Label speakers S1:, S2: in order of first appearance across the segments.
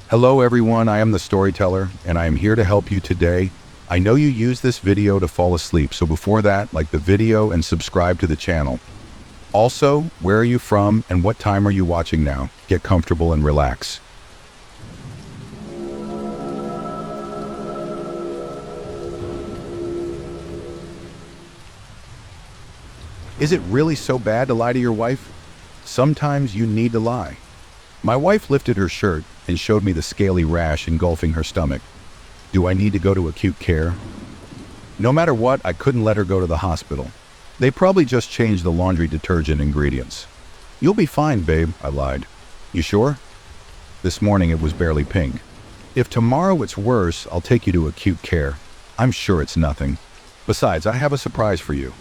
S1: Hello everyone, I am the storyteller and I am here to help you today. I know you use this video to fall asleep, so before that, like the video and subscribe to the channel. Also, where are you from and what time are you watching now? Get comfortable and relax. Is it really so bad to lie to your wife? Sometimes you need to lie. My wife lifted her shirt and showed me the scaly rash engulfing her stomach. Do I need to go to acute care? No matter what, I couldn't let her go to the hospital. They probably just changed the laundry detergent ingredients. You'll be fine, babe, I lied. You sure? This morning it was barely pink. If tomorrow it's worse, I'll take you to acute care. I'm sure it's nothing. Besides, I have a surprise for you.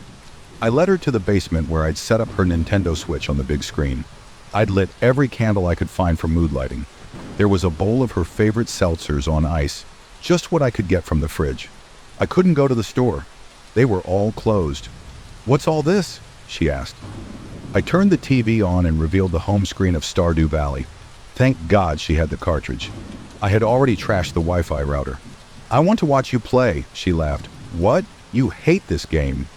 S1: I led her to the basement where I'd set up her Nintendo Switch on the big screen. I'd lit every candle I could find for mood lighting. There was a bowl of her favorite seltzers on ice, just what I could get from the fridge. I couldn't go to the store. They were all closed. "What's all this?" she asked. I turned the TV on and revealed the home screen of Stardew Valley. Thank God she had the cartridge. I had already trashed the Wi-Fi router. "I want to watch you play," she laughed. "What? You hate this game."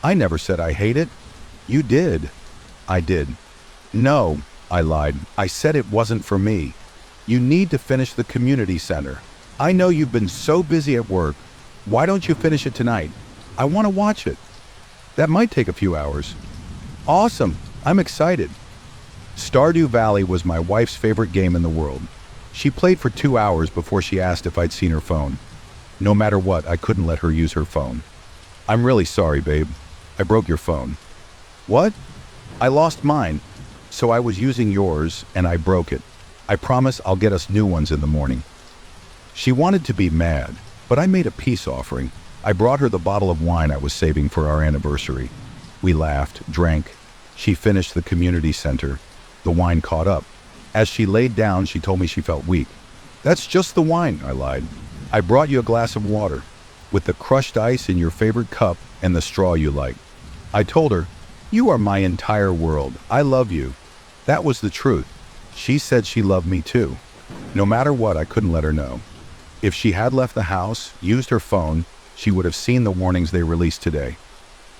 S1: "I never said I hate it." "You did." "I did." "No," I lied. "I said it wasn't for me. You need to finish the community center. I know you've been so busy at work. Why don't you finish it tonight? I want to watch it." "That might take a few hours." "Awesome. I'm excited." Stardew Valley was my wife's favorite game in the world. She played for 2 hours before she asked if I'd seen her phone. No matter what, I couldn't let her use her phone. "I'm really sorry, babe. I broke your phone." "What?" "I lost mine, so I was using yours and I broke it. I promise I'll get us new ones in the morning." She wanted to be mad, but I made a peace offering. I brought her the bottle of wine I was saving for our anniversary. We laughed, drank. She finished the community center. The wine caught up. As she laid down, she told me she felt weak. "That's just the wine," I lied. "I brought you a glass of water, with the crushed ice in your favorite cup and the straw you like." I told her, "You are my entire world. I love you." That was the truth. She said she loved me too. No matter what, I couldn't let her know. If she had left the house, used her phone, she would have seen the warnings they released today.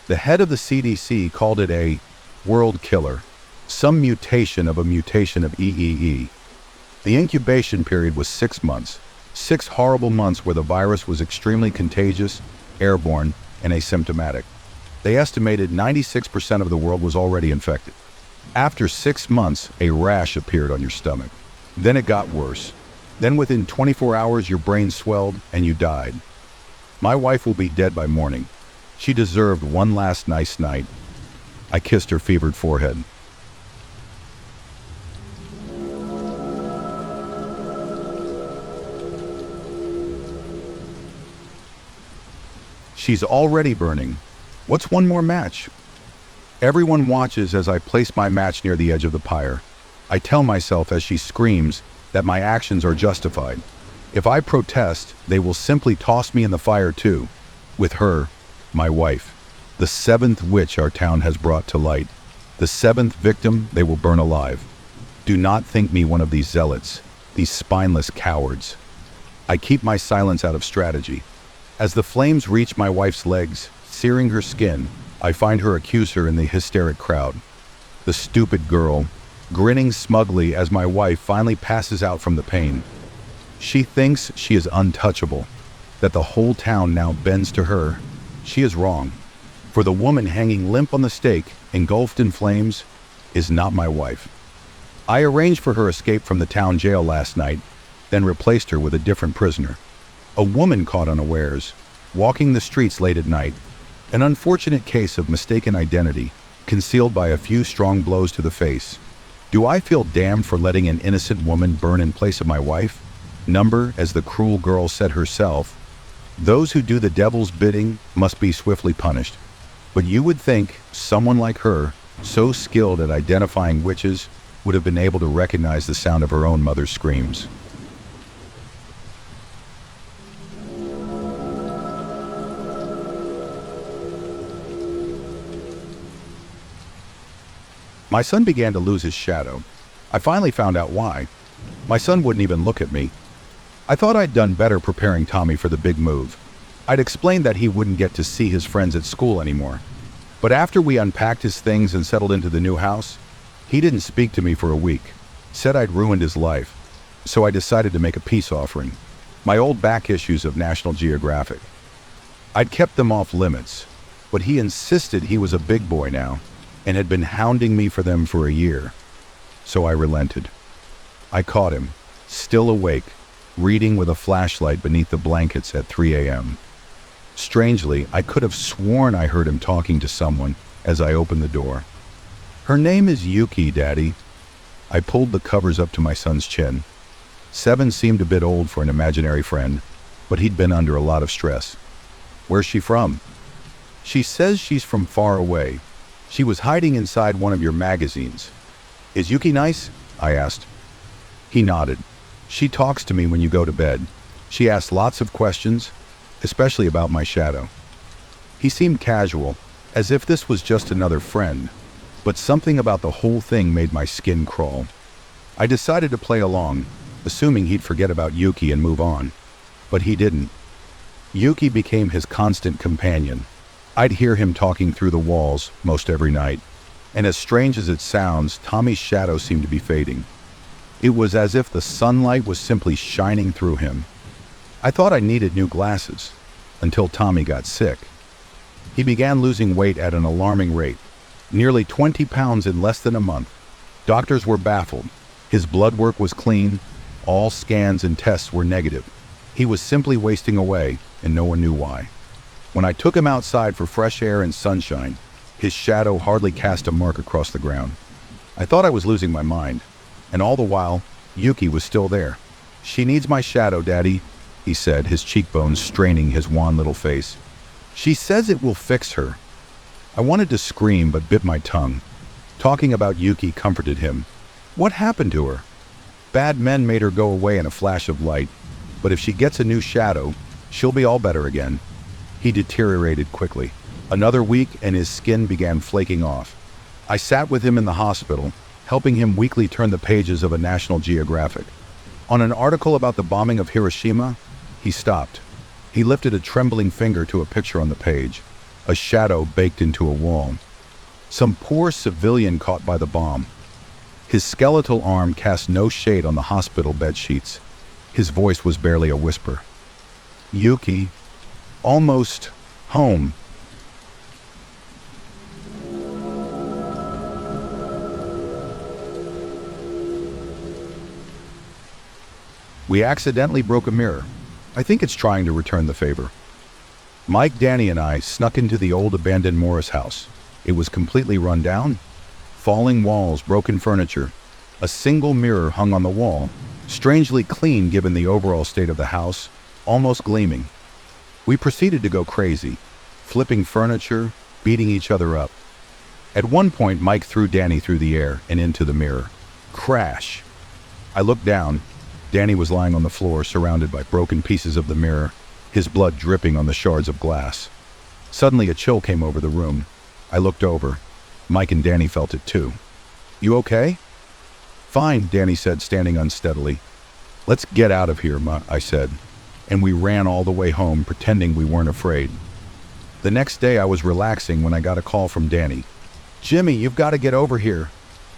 S1: The head of the CDC called it a world killer, some mutation of a mutation of EEE. The incubation period was 6 months, 6 horrible months where the virus was extremely contagious, airborne, and asymptomatic. They estimated 96% of the world was already infected. After 6 months, a rash appeared on your stomach. Then it got worse. Then within 24 hours, your brain swelled and you died. My wife will be dead by morning. She deserved one last nice night. I kissed her fevered forehead. She's already burning. What's one more match? Everyone watches as I place my match near the edge of the pyre. I tell myself as she screams that my actions are justified. If I protest, they will simply toss me in the fire too, with her, my wife, the 7th witch our town has brought to light, the 7th victim they will burn alive. Do not think me one of these zealots, these spineless cowards. I keep my silence out of strategy. As the flames reach my wife's legs, searing her skin, I find her accuser in the hysteric crowd. The stupid girl, grinning smugly as my wife finally passes out from the pain. She thinks she is untouchable, that the whole town now bends to her. She is wrong, for the woman hanging limp on the stake, engulfed in flames, is not my wife. I arranged for her escape from the town jail last night, then replaced her with a different prisoner. A woman caught unawares, walking the streets late at night. An unfortunate case of mistaken identity, concealed by a few strong blows to the face. Do I feel damned for letting an innocent woman burn in place of my wife? Number, as the cruel girl said herself, those who do the devil's bidding must be swiftly punished. But you would think someone like her, so skilled at identifying witches, would have been able to recognize the sound of her own mother's screams. My son began to lose his shadow. I finally found out why. My son wouldn't even look at me. I thought I'd done better preparing Tommy for the big move. I'd explained that he wouldn't get to see his friends at school anymore. But after we unpacked his things and settled into the new house, he didn't speak to me for a week, said I'd ruined his life. So I decided to make a peace offering, my old back issues of National Geographic. I'd kept them off limits, but he insisted he was a big boy now and had been hounding me for them for a year. So I relented. I caught him, still awake, reading with a flashlight beneath the blankets at 3 a.m. Strangely, I could have sworn I heard him talking to someone as I opened the door. "Her name is Yuki, Daddy." I pulled the covers up to my son's chin. 7 seemed a bit old for an imaginary friend, but he'd been under a lot of stress. "Where's she from?" "She says she's from far away. She was hiding inside one of your magazines." "Is Yuki nice?" I asked. He nodded. "She talks to me when you go to bed. She asks lots of questions, especially about my shadow." He seemed casual, as if this was just another friend, but something about the whole thing made my skin crawl. I decided to play along, assuming he'd forget about Yuki and move on. But he didn't. Yuki became his constant companion. I'd hear him talking through the walls most every night, and as strange as it sounds, Tommy's shadow seemed to be fading. It was as if the sunlight was simply shining through him. I thought I needed new glasses, until Tommy got sick. He began losing weight at an alarming rate, nearly 20 pounds in less than a month. Doctors were baffled. His blood work was clean, all scans and tests were negative. He was simply wasting away, and no one knew why. When I took him outside for fresh air and sunshine, his shadow hardly cast a mark across the ground. I thought I was losing my mind, and all the while, Yuki was still there. "She needs my shadow, Daddy," he said, his cheekbones straining his wan little face. "She says it will fix her." I wanted to scream but bit my tongue. Talking about Yuki comforted him. What happened to her? Bad men made her go away in a flash of light, but if she gets a new shadow, she'll be all better again. He deteriorated quickly. Another week and his skin began flaking off. I sat with him in the hospital, helping him weekly turn the pages of a National Geographic. On an article about the bombing of Hiroshima, he stopped. He lifted a trembling finger to a picture on the page, a shadow baked into a wall. Some poor civilian caught by the bomb. His skeletal arm cast no shade on the hospital bed sheets. His voice was barely a whisper. "Yuki, almost home." We accidentally broke a mirror. I think it's trying to return the favor. Mike, Danny, and I snuck into the old abandoned Morris house. It was completely run down. Falling walls, broken furniture. A single mirror hung on the wall, strangely clean given the overall state of the house, almost gleaming. We proceeded to go crazy, flipping furniture, beating each other up. At one point, Mike threw Danny through the air and into the mirror. Crash! I looked down. Danny was lying on the floor, surrounded by broken pieces of the mirror, his blood dripping on the shards of glass. Suddenly, a chill came over the room. I looked over. Mike and Danny felt it too. "You okay?" "Fine," Danny said, standing unsteadily. "Let's get out of here," I said, and we ran all the way home, pretending we weren't afraid. The next day, I was relaxing when I got a call from Danny. "Jimmy, you've got to get over here."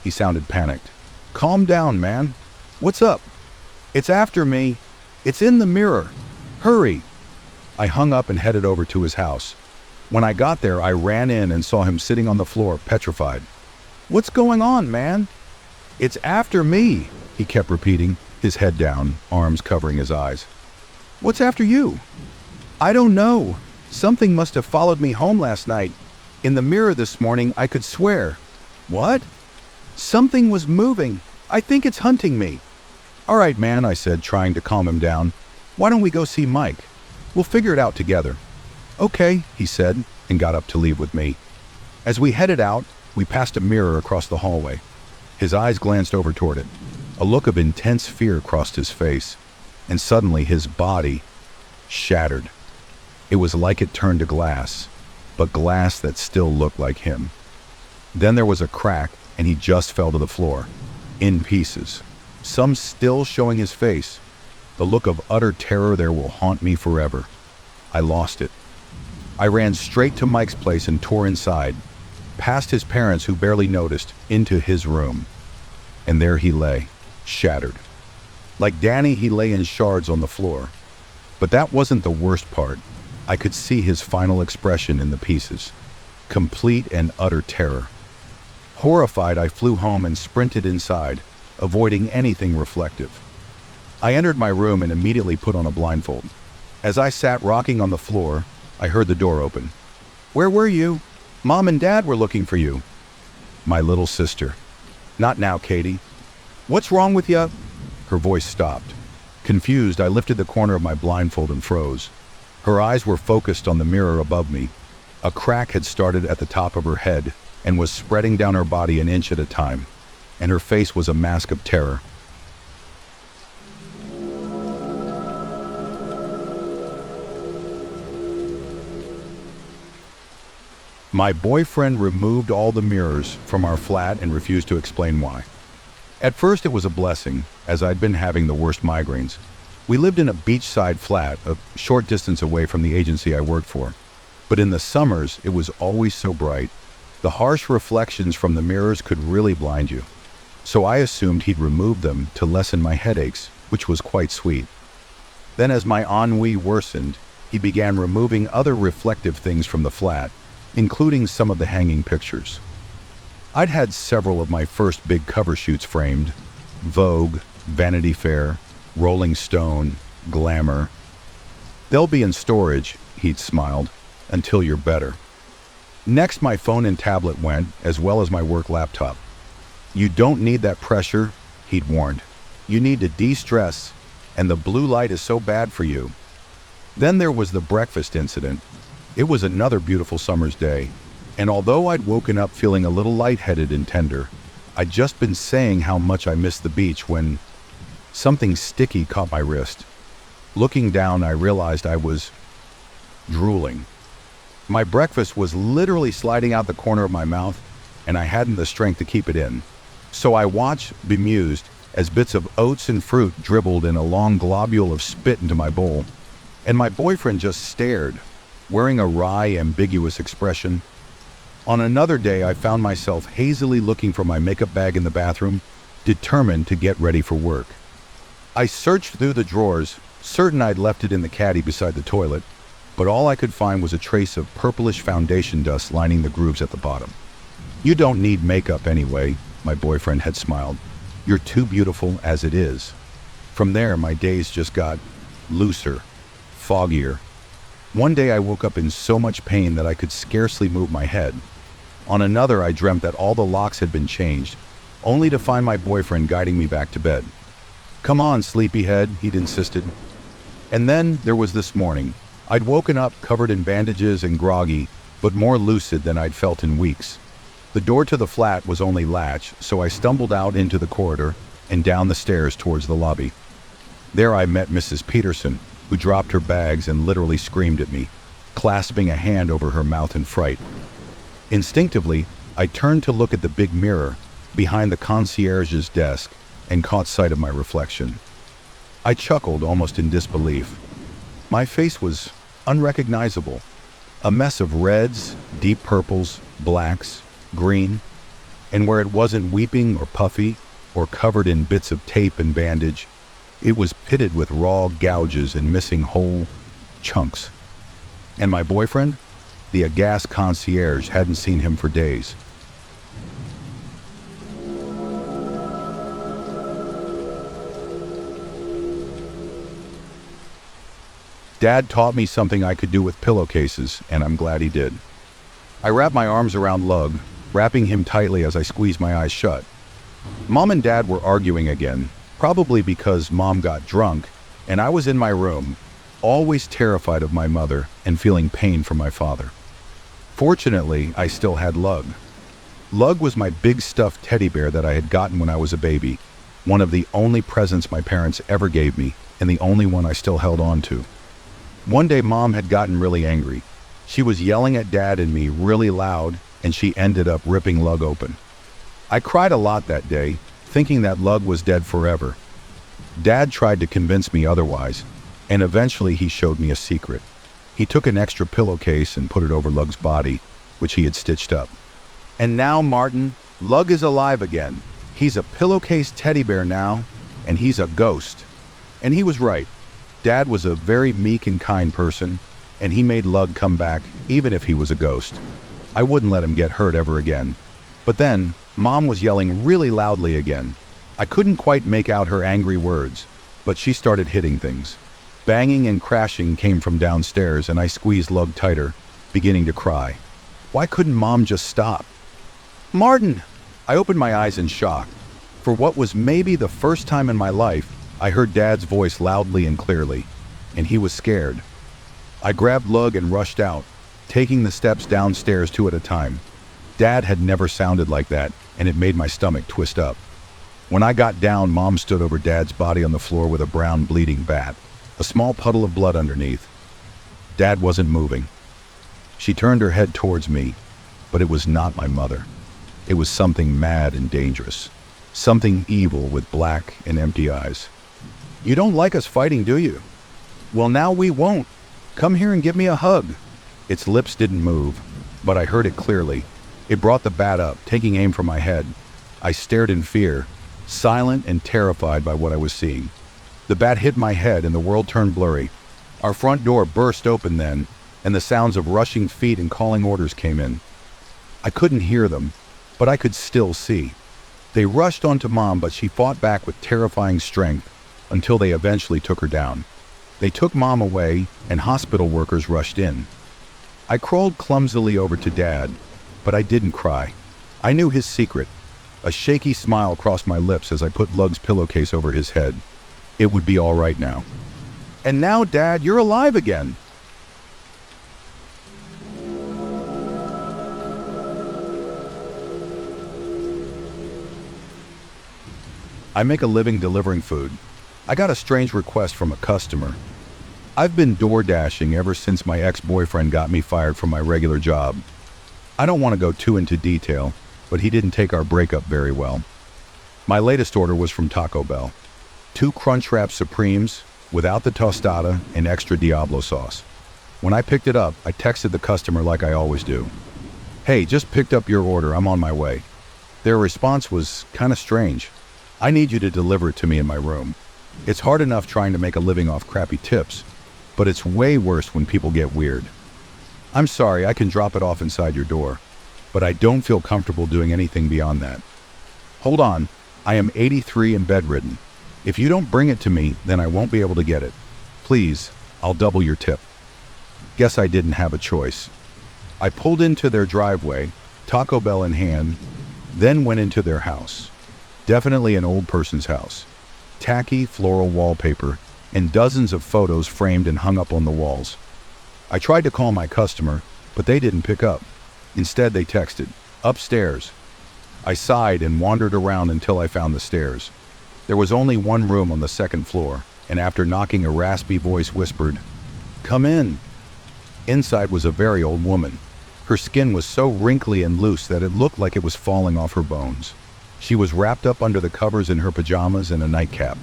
S1: He sounded panicked. "Calm down, man. What's up?" "It's after me. It's in the mirror. Hurry." I hung up and headed over to his house. When I got there, I ran in and saw him sitting on the floor, petrified. "What's going on, man?" "It's after me," he kept repeating, his head down, arms covering his eyes. "What's after you?" "I don't know. Something must have followed me home last night. In the mirror this morning, I could swear." "What?" "Something was moving. I think it's hunting me." "All right, man," I said, trying to calm him down. "Why don't we go see Mike? We'll figure it out together." "Okay," he said, and got up to leave with me. As we headed out, we passed a mirror across the hallway. His eyes glanced over toward it. A look of intense fear crossed his face, and suddenly his body shattered. It was like it turned to glass, but glass that still looked like him. Then there was a crack, and he just fell to the floor, in pieces. some still showing his face. The look of utter terror there will haunt me forever. I lost it. I ran straight to Mike's place and tore inside, past his parents who barely noticed, into his room. And there he lay, shattered. Like Danny, he lay in shards on the floor. But that wasn't the worst part. I could see his final expression in the pieces. Complete and utter terror. Horrified, I flew home and sprinted inside, avoiding anything reflective. I entered my room and immediately put on a blindfold. As I sat rocking on the floor, I heard the door open. "Where were you? Mom and Dad were looking for you." My little sister. "Not now, Katie." "What's wrong with you?" Her voice stopped. Confused, I lifted the corner of my blindfold and froze. Her eyes were focused on the mirror above me. A crack had started at the top of her head and was spreading down her body an inch at a time, and her face was a mask of terror. My boyfriend removed all the mirrors from our flat and refused to explain why. At first it was a blessing, as I'd been having the worst migraines. We lived in a beachside flat, a short distance away from the agency I worked for. But in the summers, it was always so bright. The harsh reflections from the mirrors could really blind you. So I assumed he'd remove them to lessen my headaches, which was quite sweet. Then as my ennui worsened, he began removing other reflective things from the flat, including some of the hanging pictures. I'd had several of my first big cover shoots framed: Vogue, Vanity Fair, Rolling Stone, Glamour. "They'll be in storage," he'd smiled, "until you're better." Next, my phone and tablet went, as well as my work laptop. "You don't need that pressure," he'd warned. "You need to de-stress, and the blue light is so bad for you." Then there was the breakfast incident. It was another beautiful summer's day, and although I'd woken up feeling a little lightheaded and tender, I'd just been saying how much I missed the beach when something sticky caught my wrist. Looking down, I realized I was drooling. My breakfast was literally sliding out the corner of my mouth, and I hadn't the strength to keep it in. So I watched, bemused, as bits of oats and fruit dribbled in a long globule of spit into my bowl, and my boyfriend just stared, wearing a wry, ambiguous expression. On another day, I found myself hazily looking for my makeup bag in the bathroom, determined to get ready for work. I searched through the drawers, certain I'd left it in the caddy beside the toilet, but all I could find was a trace of purplish foundation dust lining the grooves at the bottom. "You don't need makeup anyway," my boyfriend had smiled. "You're too beautiful as it is." From there, my days just got looser, foggier. One day I woke up in so much pain that I could scarcely move my head. On another, I dreamt that all the locks had been changed, only to find my boyfriend guiding me back to bed. "Come on, sleepyhead," he'd insisted. And then there was this morning. I'd woken up covered in bandages and groggy, but more lucid than I'd felt in weeks. The door to the flat was only latch, so I stumbled out into the corridor and down the stairs towards the lobby. There I met Mrs. Peterson, who dropped her bags and literally screamed at me, clasping a hand over her mouth in fright. Instinctively, I turned to look at the big mirror behind the concierge's desk and caught sight of my reflection. I chuckled almost in disbelief. My face was unrecognizable, a mess of reds, deep purples, blacks, green, and where it wasn't weeping or puffy or covered in bits of tape and bandage, it was pitted with raw gouges and missing whole chunks. And my boyfriend? The aghast concierge hadn't seen him for days. Dad taught me something I could do with pillowcases, and I'm glad he did. I wrapped my arms around Lug, wrapping him tightly as I squeezed my eyes shut. Mom and Dad were arguing again, probably because Mom got drunk, and I was in my room, always terrified of my mother and feeling pain for my father. Fortunately, I still had Lug. Lug was my big stuffed teddy bear that I had gotten when I was a baby, one of the only presents my parents ever gave me, and the only one I still held on to. One day, Mom had gotten really angry. She was yelling at Dad and me really loud, and she ended up ripping Lug open. I cried a lot that day, thinking that Lug was dead forever. Dad tried to convince me otherwise, and eventually he showed me a secret. He took an extra pillowcase and put it over Lug's body, which he had stitched up. And now, Martin, Lug is alive again. He's a pillowcase teddy bear now, and he's a ghost. And he was right. Dad was a very meek and kind person, and he made Lug come back even if he was a ghost. I wouldn't let him get hurt ever again. But then, Mom was yelling really loudly again. I couldn't quite make out her angry words, but she started hitting things. Banging and crashing came from downstairs, and I squeezed Lug tighter, beginning to cry. Why couldn't Mom just stop? Martin! I opened my eyes in shock. For what was maybe the first time in my life, I heard Dad's voice loudly and clearly, and he was scared. I grabbed Lug and rushed out, taking the steps downstairs 2 at a time. Dad had never sounded like that, and it made my stomach twist up. When I got down, Mom stood over Dad's body on the floor with a brown bleeding bat, a small puddle of blood underneath. Dad wasn't moving. She turned her head towards me, but it was not my mother. It was something mad and dangerous, something evil with black and empty eyes. You don't like us fighting, do you? Well, now we won't. Come here and give me a hug. Its lips didn't move, but I heard it clearly. It brought the bat up, taking aim for my head. I stared in fear, silent and terrified by what I was seeing. The bat hit my head and the world turned blurry. Our front door burst open then, and the sounds of rushing feet and calling orders came in. I couldn't hear them, but I could still see. They rushed onto Mom, but she fought back with terrifying strength until they eventually took her down. They took Mom away, and hospital workers rushed in. I crawled clumsily over to Dad, but I didn't cry. I knew his secret. A shaky smile crossed my lips as I put Lug's pillowcase over his head. It would be all right now. And now, Dad, you're alive again. I make a living delivering food. I got a strange request from a customer. I've been door dashing ever since my ex-boyfriend got me fired from my regular job. I don't want to go too into detail, but he didn't take our breakup very well. My latest order was from Taco Bell. 2 Crunchwrap Supremes without the tostada and extra Diablo sauce. When I picked it up, I texted the customer like I always do. Hey, just picked up your order, I'm on my way. Their response was kind of strange. I need you to deliver it to me in my room. It's hard enough trying to make a living off crappy tips, but it's way worse when people get weird. I'm sorry, I can drop it off inside your door, but I don't feel comfortable doing anything beyond that. Hold on, I am 83 and bedridden. If you don't bring it to me, then I won't be able to get it. Please, I'll double your tip. Guess I didn't have a choice. I pulled into their driveway, Taco Bell in hand, then went into their house. Definitely an old person's house. Tacky floral wallpaper and dozens of photos framed and hung up on the walls. I tried to call my customer, but they didn't pick up. Instead, they texted, "Upstairs." I sighed and wandered around until I found the stairs. There was only one room on the second floor, and after knocking, a raspy voice whispered, "Come in." Inside was a very old woman. Her skin was so wrinkly and loose that it looked like it was falling off her bones. She was wrapped up under the covers in her pajamas and a nightcap.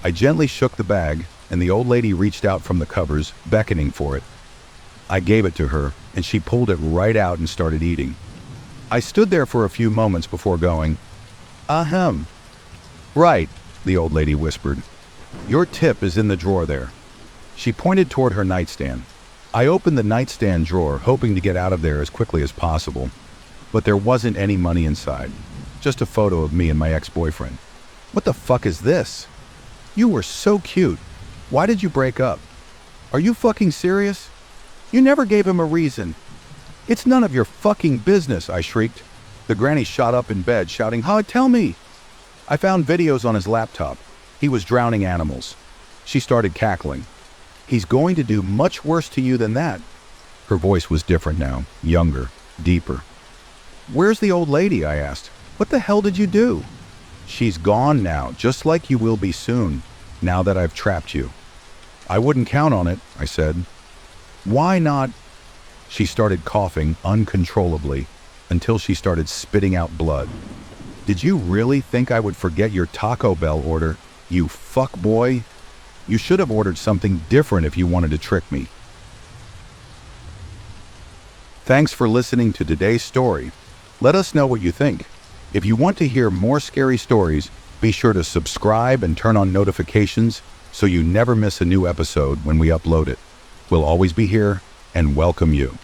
S1: I gently shook the bag, and the old lady reached out from the covers, beckoning for it. I gave it to her, and she pulled it right out and started eating. I stood there for a few moments before going, "Ahem." "Right," the old lady whispered. "Your tip is in the drawer there." She pointed toward her nightstand. I opened the nightstand drawer, hoping to get out of there as quickly as possible. But there wasn't any money inside. Just a photo of me and my ex-boyfriend. "What the fuck is this? You were so cute. Why did you break up? Are you fucking serious? You never gave him a reason." "It's none of your fucking business," I shrieked. The granny shot up in bed, shouting, "Huh, tell me." I found videos on his laptop. He was drowning animals. She started cackling. "He's going to do much worse to you than that." Her voice was different now, younger, deeper. "Where's the old lady?" I asked. "What the hell did you do?" "She's gone now, just like you will be soon, now that I've trapped you." "I wouldn't count on it," I said. "Why not?" She started coughing uncontrollably until she started spitting out blood. Did you really think I would forget your Taco Bell order, you fuck boy? You should have ordered something different if you wanted to trick me. Thanks for listening to today's story. Let us know what you think. If you want to hear more scary stories, be sure to subscribe and turn on notifications so you never miss a new episode when we upload it. We'll always be here and welcome you.